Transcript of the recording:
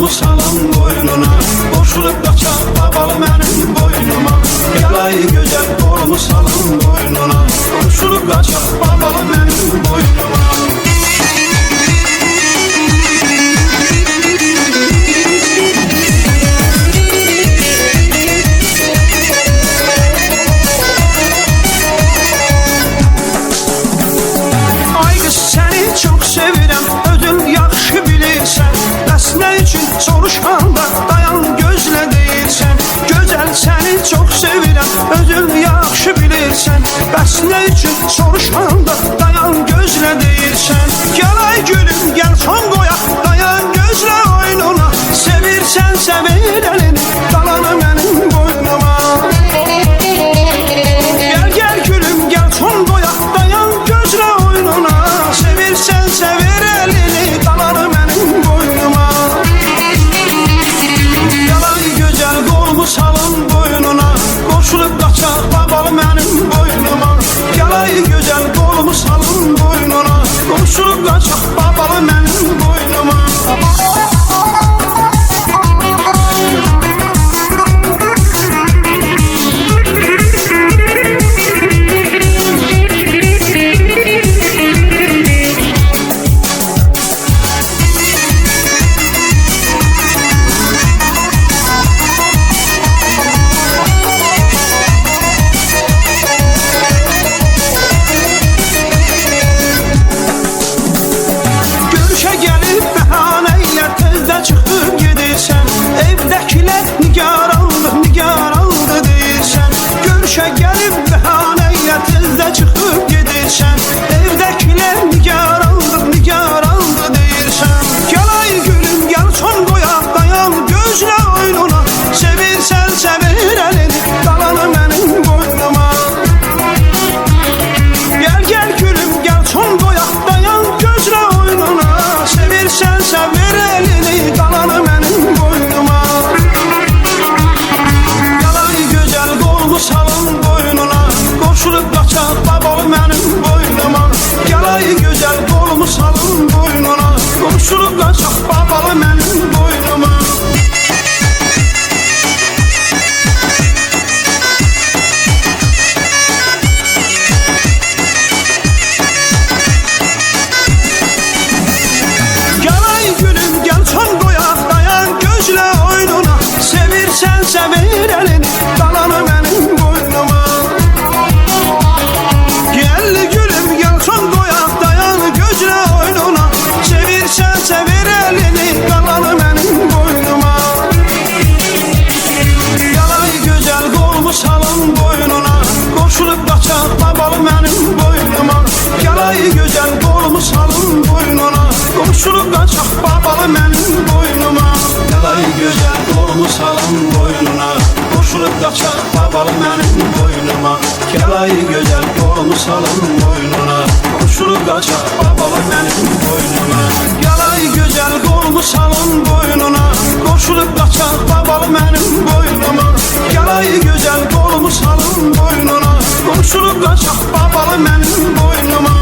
qolumu salın boynuna, qoşulub qaçaq babalı mənim boynuma. Gəl ay gözəl qolumu salın boynuna, qoşulub qaçaq babalı mənim boynuma. Soruşanda dayan gözlə deyirsən, gözəl səni çox sevirəm, özün yaxşı bilirsən. Bəs nə üçün soruşanda dayan gözlə deyirsən? Gəl ay gülüm, gəl son qoyaq, dayan gözlə oyununa. Sevirsən sevir elini, dalanı mənim boynuma. Gəl gülüm, gəl son qoyaq, dayan gözlə oyununa. Sevirsən sevir elini, dalanı mənim boynuma. Salın boynuna, qoşulub qaçaq babalı mənim boynuma. Gəl ay gözəl qolumu salın boynuna, qoşulub qaçaq babalı mənim boynuma. Qoşulub qaçaq babalı mənim boynuma. Gəl ay gülüm, gəl son qoyaq, dayan gözlə oyununa. Sevirsən sevir elini, dalanı mənim boynuma. Gəl gülüm, gəl son qoyaq, dayan gözlə oyununa. Sevirsən sevir elini, qalanı mənim boynuma. Gəl ay gözəl qolumu salın boynuna, qoşulub qaçaq babalı mənim boynuma. Gəl ay gözəl qolumu salın boynuna, qoşulub qaçaq babalı mənim boynuma. Gəl ay gözəl qolumu salın boynuna, qoşulub qaçaq babalı mənim boynuma. Gəl ay gözəl qolumu salın boynuna, qoşulub qaçaq babalı mənim boynuma. Gəl ay gözəl qolumu salın boynuna, qoşulub qaçaq babalı mənim boynuma. Gəl ay gözəl qolumu salın boynuna, qoşulub qaçaq babalı mənim boynuma.